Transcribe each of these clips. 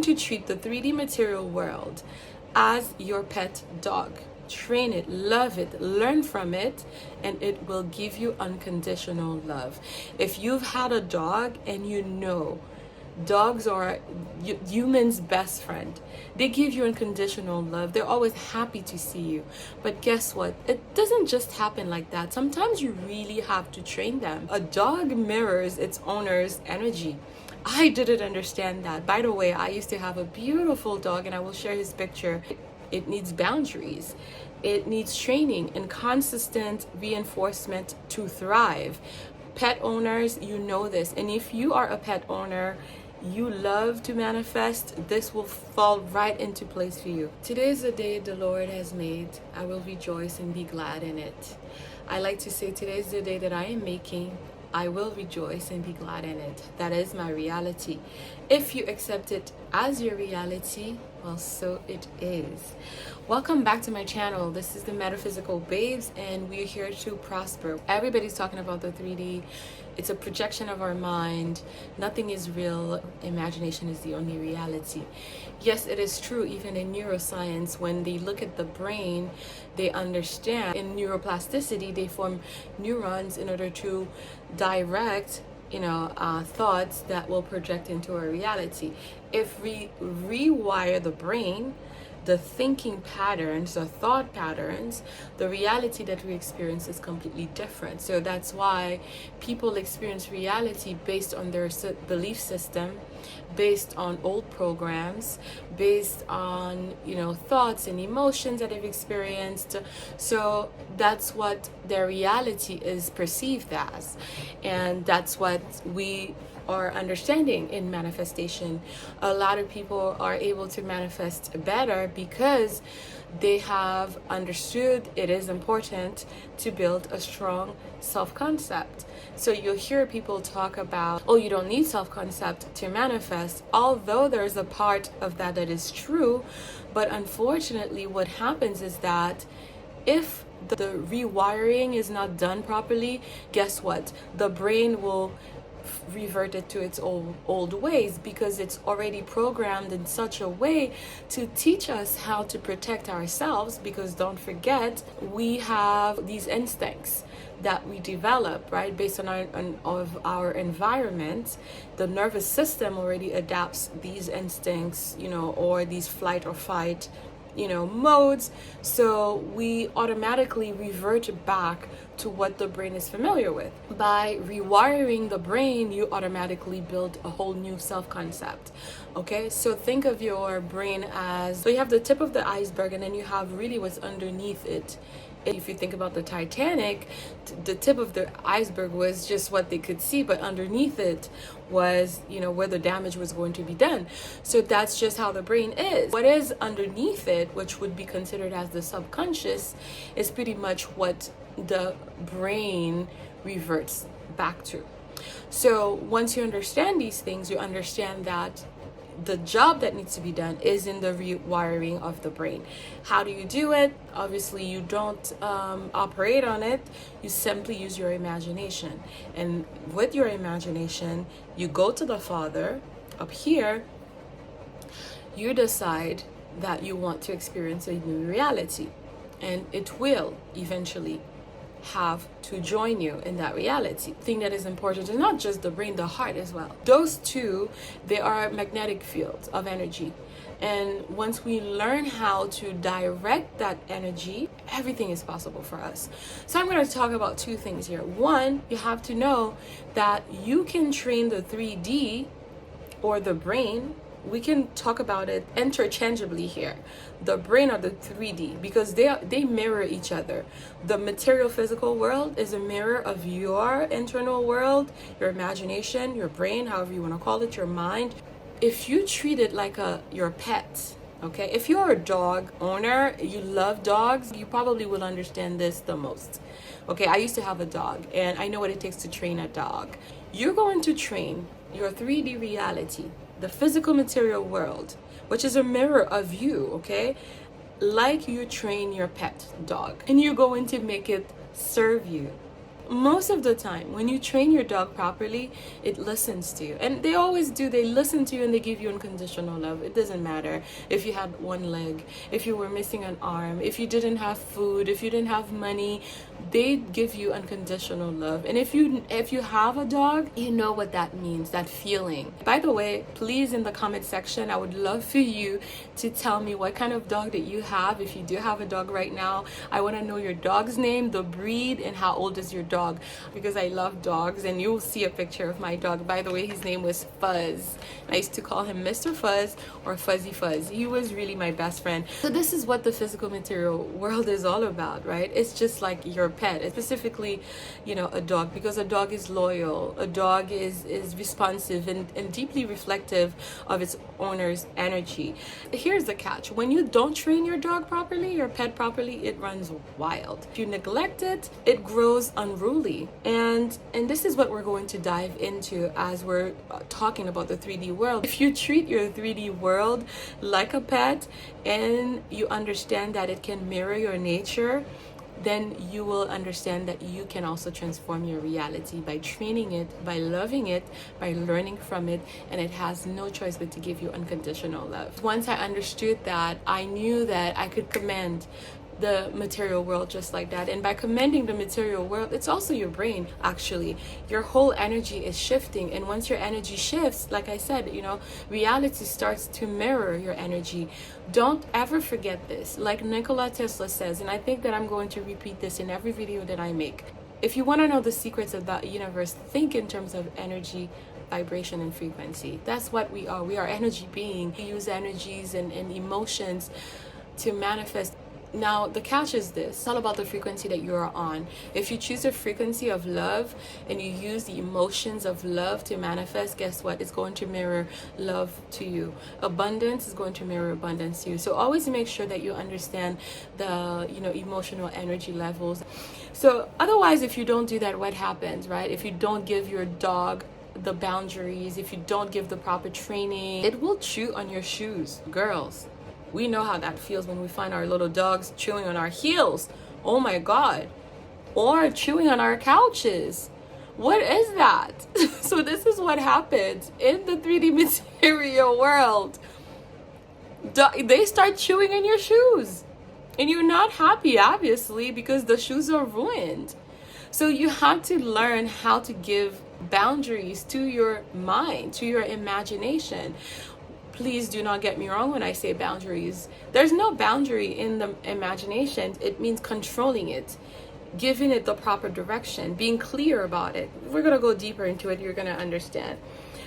to treat the 3D material world as your pet dog. Train it, love it, learn from it, and it will give you unconditional love. If you've had a dog and you know dogs are humans' best friend, they give you unconditional love. They're always happy to see you. But guess what? It doesn't just happen like that. Sometimes you really have to train them. A dog mirrors its owner's energy. I didn't understand that. By the way, I used to have a beautiful dog, and I will share his picture. It needs boundaries. It needs training and consistent reinforcement to thrive. Pet owners, you know this. And if you are a pet owner, you love to manifest, this will fall right into place for you. Today is the day the Lord has made. I will rejoice and be glad in it. I like to say today is the day that I am making. I will rejoice and be glad in it. That is my reality. If you accept it as your reality, well, so it is. Welcome back to my channel. This is the Metaphysical Babes, and we're here to prosper. Everybody's talking about the 3D. It's a projection of our mind. Nothing is real. Imagination is the only reality. Yes, it is true. Even in neuroscience, when they look at the brain, they understand. In neuroplasticity, they form neurons in order to direct thoughts that will project into our reality. If we rewire the brain, the thinking patterns, the thought patterns, the reality that we experience is completely different. So that's why people experience reality based on their belief system, based on old programs, based on thoughts and emotions that they've experienced. So that's what their reality is perceived as, and that's what we are understanding in manifestation. A lot of people are able to manifest better because they have understood it is important to build a strong self-concept. So you'll hear people talk about, oh, you don't need self-concept to manifest, although there's a part of that that is true. But unfortunately, what happens is that if the rewiring is not done properly, guess what? The brain will revert it to its old ways, because it's already programmed in such a way to teach us how to protect ourselves. Because don't forget, we have these instincts that we develop, right, based on our environment. The nervous system already adapts these instincts, or these flight or fight modes. So we automatically revert back to what the brain is familiar with. By rewiring the brain, you automatically build a whole new self-concept. Okay, so think of your brain as, so you have the tip of the iceberg, and then you have really what's underneath it. If you think about the Titanic, the tip of the iceberg was just what they could see, but underneath it was, where the damage was going to be done. So that's just how the brain is. What is underneath it, which would be considered as the subconscious, is pretty much what the brain reverts back to. So once you understand these things, you understand that the job that needs to be done is in the rewiring of the brain. How do you do it? Obviously, you don't operate on it. You simply use your imagination. And with your imagination, you go to the Father up here. You decide that you want to experience a new reality, and it will eventually have to join you in that reality. The thing that is important is not just the brain, the heart as well. Those two, they are magnetic fields of energy. And once we learn how to direct that energy, everything is possible for us. So I'm going to talk about two things here. One, you have to know that you can train the 3D or the brain. We can talk about it interchangeably here, the brain or the 3D, because they mirror each other. The material physical world is a mirror of your internal world, your imagination, your brain, however you want to call it, your mind. If you treat it like your pet, okay, if you're a dog owner, you love dogs, you probably will understand this the most. Okay, I used to have a dog, and I know what it takes to train a dog. You're going to train your 3D reality, the physical material world, which is a mirror of you, okay, like you train your pet dog, and you're going to make it serve you. most of the time when you train your dog properly, it listens to you, and they always do. They listen to you and they give you unconditional love. It doesn't matter if you had one leg, if you were missing an arm, if you didn't have food, if you didn't have money, they give you unconditional love. And if you have a dog, you know what that means, that feeling. By the way, please, in the comment section, I would love for you to tell me what kind of dog that you have. If you do have a dog right now, I want to know your dog's name, the breed, and how old is your dog, because I love dogs. And you'll see a picture of my dog. By the way, his name was Fuzz. I used to call him Mr. Fuzz or Fuzzy Fuzz. He was really my best friend. So this is what the physical material world is all about, right? It's just like your pet. It's specifically, a dog, because a dog is loyal. A dog is responsive and deeply reflective of its owner's energy. Here's the catch. When you don't train your dog properly, your pet properly, it runs wild. If you neglect it, it grows unruly. And this is what we're going to dive into as we're talking about the 3D world. If you treat your 3D world like a pet and you understand that it can mirror your nature, then you will understand that you can also transform your reality by training it, by loving it, by learning from it, and it has no choice but to give you unconditional love. Once I understood that, I knew that I could command the material world just like that. And by commanding the material world, it's also your brain. Actually, your whole energy is shifting, and once your energy shifts, like I said, reality starts to mirror your energy. Don't ever forget this. Like Nikola Tesla says, and I think that I'm going to repeat this in every video that I make, if you want to know the secrets of the universe, think in terms of energy, vibration, and frequency. That's what we are. We are energy being. We use energies and emotions to manifest. Now, the catch is this. It's all about the frequency that you are on. If you choose a frequency of love and you use the emotions of love to manifest, guess what? It's going to mirror love to you. Abundance is going to mirror abundance to you. So always make sure that you understand the, emotional energy levels. So otherwise, if you don't do that, what happens, right? If you don't give your dog the boundaries, if you don't give the proper training, it will chew on your shoes. Girls, we know how that feels when we find our little dogs chewing on our heels. Oh my God. Or chewing on our couches. What is that? So this is what happens in the 3D material world. They start chewing on your shoes. And you're not happy, obviously, because the shoes are ruined. So you have to learn how to give boundaries to your mind, to your imagination. Please do not get me wrong when I say boundaries. There's no boundary in the imagination. It means controlling it, giving it the proper direction, being clear about it. We're going to go deeper into it. You're going to understand.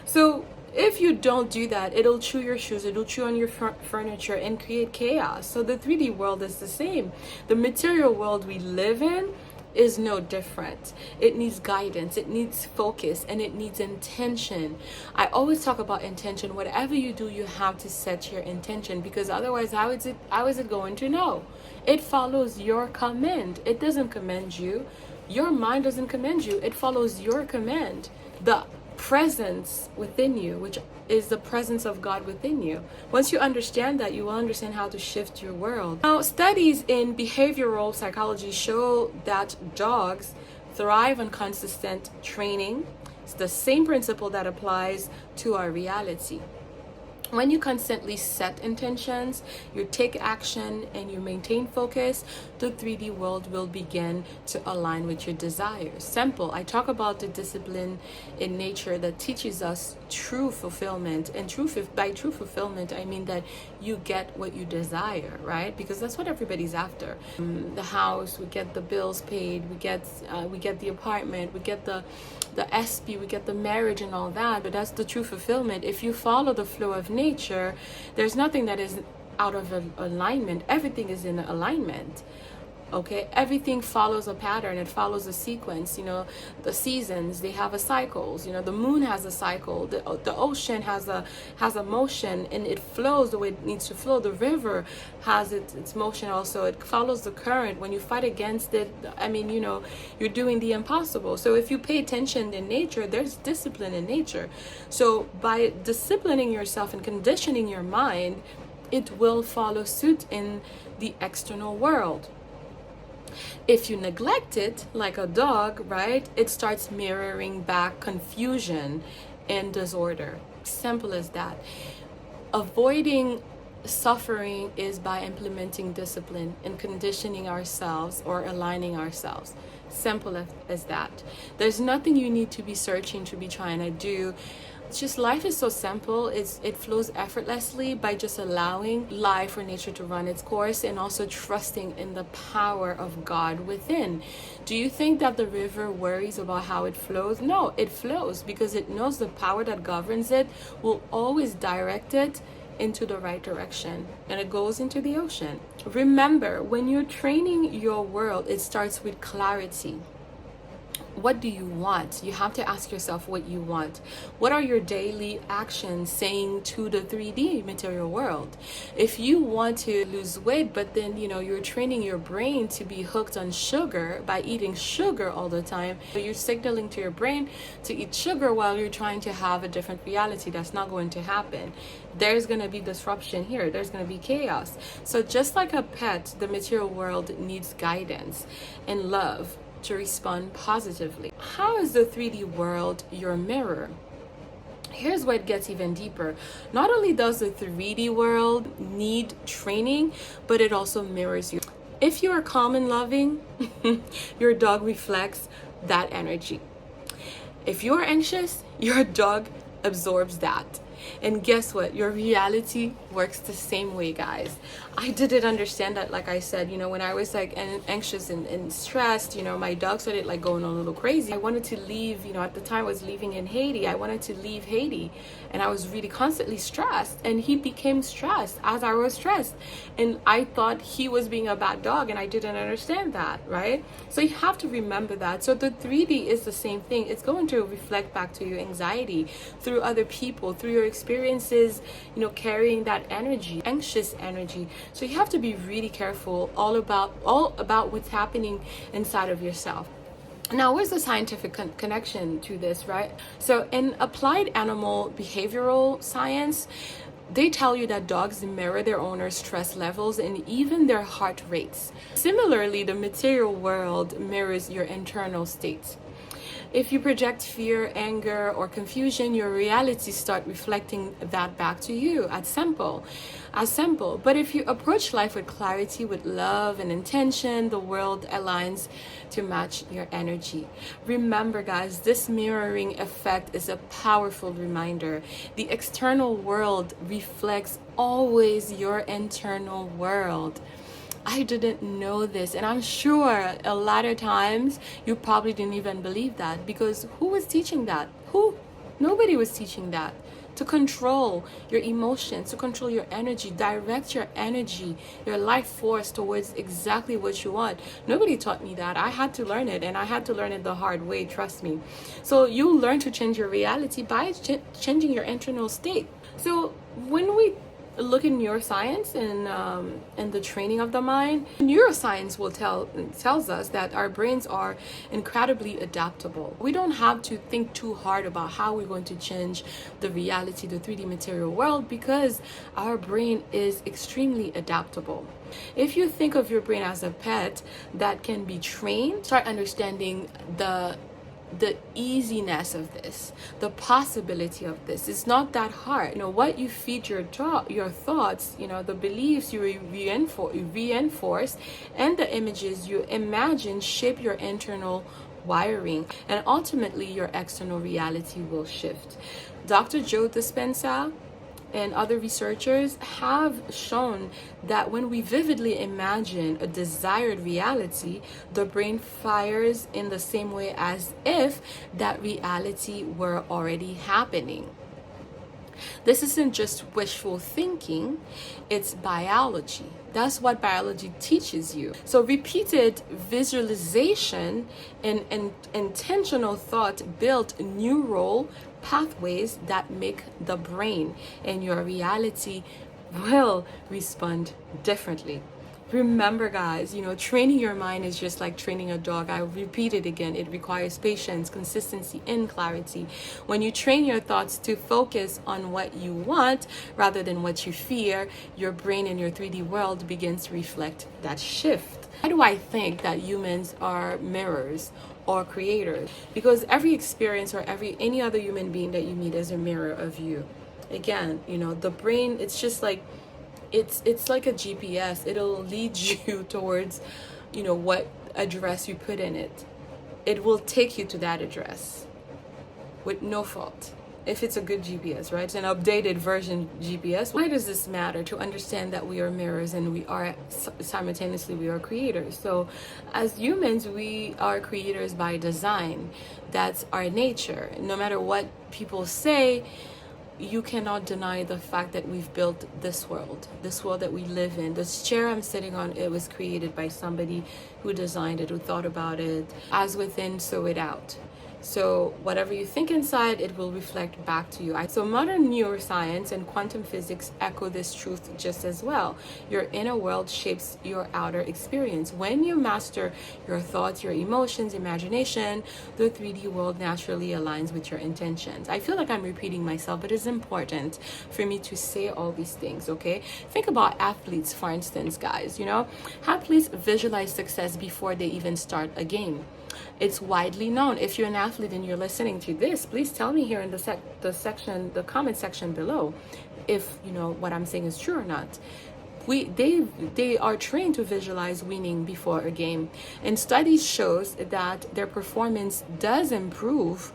So if you don't do that, it'll chew your shoes, it'll chew on your furniture and create chaos. So the 3D world is the same. The material world we live in is no different. It needs guidance, it needs focus, and it needs intention. I always talk about intention. Whatever you do, you have to set your intention, because otherwise, how is it going to know? It follows your command. It doesn't command you. Your mind doesn't command you. It follows your command. The presence within you, which is the presence of God within you. Once you understand that, you will understand how to shift your world. Now, studies in behavioral psychology show that dogs thrive on consistent training. It's the same principle that applies to our reality. When you constantly set intentions, you take action, and you maintain focus, the 3D world will begin to align with your desires. Simple. I talk about the discipline in nature that teaches us true fulfillment. And by true fulfillment, I mean that you get what you desire, right? Because that's what everybody's after. The house, we get the bills paid, we get the apartment, we get the SP, we get the marriage and all that. But that's the true fulfillment. If you follow the flow of nature, there's nothing that is out of alignment. Everything is in alignment. Okay, everything follows a pattern. It follows a sequence. The seasons, they have a cycles. The moon has a cycle. The ocean has a motion, and it flows the way it needs to flow. The river has its motion also. It follows the current. When you fight against it, you're doing the impossible. So if you pay attention in nature, there's discipline in nature. So by disciplining yourself and conditioning your mind, it will follow suit in the external world. If you neglect it, like a dog, right, it starts mirroring back confusion and disorder. Simple as that. Avoiding suffering is by implementing discipline and conditioning ourselves or aligning ourselves. Simple as that. There's nothing you need to be searching to be trying to do. It's just life is so simple. It flows effortlessly by just allowing life or nature to run its course and also trusting in the power of God within. Do you think that the river worries about how it flows? No, it flows because it knows the power that governs it will always direct it into the right direction, and it goes into the ocean. Remember, when you're training your world, it starts with clarity. What do you want? You have to ask yourself what you want. What are your daily actions saying to the 3D material world? If you want to lose weight, but then you're training your brain to be hooked on sugar by eating sugar all the time, you're signaling to your brain to eat sugar while you're trying to have a different reality. That's not going to happen. There's going to be disruption here. There's going to be chaos. So just like a pet, the material world needs guidance and love to respond positively. How is the 3D world your mirror? Here's where it gets even deeper. Not only does the 3D world need training, but it also mirrors you. If you are calm and loving, your dog reflects that energy. If you're anxious, your dog absorbs that. And guess what? Your reality works the same way, guys. I didn't understand that, like I said, when I was like anxious and stressed, my dog started like going a little crazy. I wanted to leave, at the time I was living in Haiti. I wanted to leave Haiti and I was really constantly stressed, and he became stressed as I was stressed. And I thought he was being a bad dog, and I didn't understand that, right? So you have to remember that. So the 3D is the same thing. It's going to reflect back to your anxiety through other people, through your experiences, carrying that energy, anxious energy. So you have to be really careful all about what's happening inside of yourself. Now, where's the scientific connection to this, right? So in applied animal behavioral science, they tell you that dogs mirror their owners' stress levels and even their heart rates. Similarly, the material world mirrors your internal state. If you project fear, anger, or confusion, your reality start reflecting that back to you as simple. But if you approach life with clarity, with love and intention, the world aligns to match your energy. Remember, guys, this mirroring effect is a powerful reminder. The external world reflects always your internal world. I didn't know this, and I'm sure a lot of times you probably didn't even believe that, because who was teaching that? Nobody was teaching that. To control your emotions, to control your energy, direct your energy, your life force towards exactly what you want. Nobody taught me that. I had to learn it, and I had to learn it the hard way, trust me. So you learn to change your reality by changing your internal state. So when we look in neuroscience and the training of the mind, neuroscience tells us that our brains are incredibly adaptable. We don't have to think too hard about how we're going to change the reality, the 3D material world, because our brain is extremely adaptable. If you think of your brain as a pet that can be trained, start understanding the easiness of this, the possibility of this. It's not that hard. What you feed your thoughts, the beliefs you reinforce, and the images you imagine shape your internal wiring, and ultimately your external reality will shift. Dr. Joe Dispenza and other researchers have shown that when we vividly imagine a desired reality, the brain fires in the same way as if that reality were already happening. This isn't just wishful thinking, it's biology. That's what biology teaches you. So repeated visualization and intentional thought build neural pathways that make the brain and your reality will respond differently. Remember, guys, training your mind is just like training a dog. I repeat it again. It requires patience, consistency, and clarity. When you train your thoughts to focus on what you want rather than what you fear, your brain and your 3D world begins to reflect that shift. Why do I think that humans are mirrors or creators? Because every experience or any other human being that you meet is a mirror of you. Again, the brain, it's just like it's like a GPS. It'll lead you towards, what address you put in it. It will take you to that address with no fault. If it's a good GPS, right? It's an updated version GPS. Why does this matter? To understand that we are mirrors and we are simultaneously we are creators. So as humans, we are creators by design. That's our nature. No matter what people say, you cannot deny the fact that we've built this world that we live in. This chair I'm sitting on, it was created by somebody who designed it, who thought about it. As within, so without. So whatever you think inside, it will reflect back to you. So modern neuroscience and quantum physics echo this truth just as well. Your inner world shapes your outer experience. When you master your thoughts, your emotions, imagination, the 3D world naturally aligns with your intentions. I feel like I'm repeating myself, but it's important for me to say all these things, okay? Think about athletes, for instance, guys. Athletes visualize success before they even start a game. It's widely known. If you're an athlete and you're listening to this, please tell me here in the comment section below if what I'm saying is true or not. They are trained to visualize winning before a game, and studies shows that their performance does improve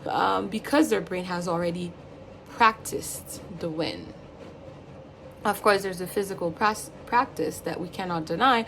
because their brain has already practiced the win. Of course, there's a physical practice that we cannot deny,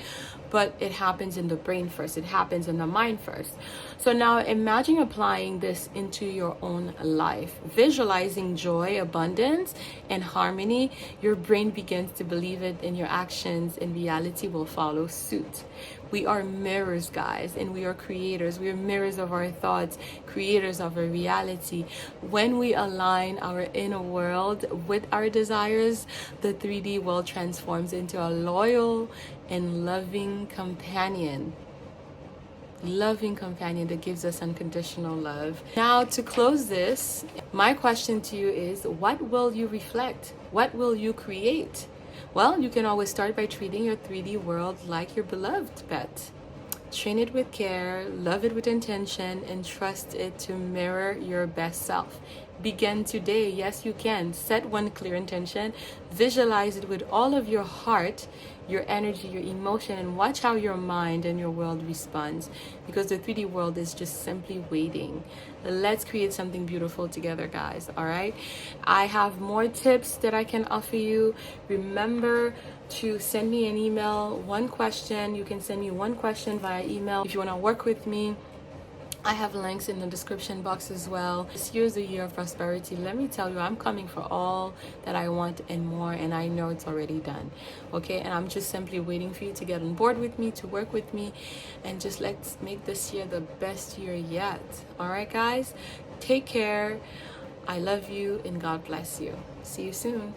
but it happens in the brain first. It happens in the mind first. So now imagine applying this into your own life. Visualizing joy, abundance, and harmony. Your brain begins to believe it, and your actions and reality will follow suit. We are mirrors, guys, and we are creators. We are mirrors of our thoughts, creators of our reality. When we align our inner world with our desires, the 3D world transforms into a loyal and loving companion that gives us unconditional love. Now, to close this, my question to you is, what will you reflect? What will you create? Well, you can always start by treating your 3D world like your beloved pet. Train it with care, love it with intention, and trust it to mirror your best self. Begin today. Yes, you can. Set one clear intention. Visualize it with all of your heart, your energy, your emotion, and watch how your mind and your world responds, because the 3D world is just simply waiting. Let's create something beautiful together, guys. All right. I have more tips that I can offer you. Remember to send me an email, one question. You can send me one question via email if you want to work with me. I have links in the description box as well. This year is the year of prosperity. Let me tell you, I'm coming for all that I want and more, and I know it's already done. Okay, and I'm just simply waiting for you to get on board with me, to work with me, and just let's make this year the best year yet. All right, guys, take care. I love you, and God bless you. See you soon.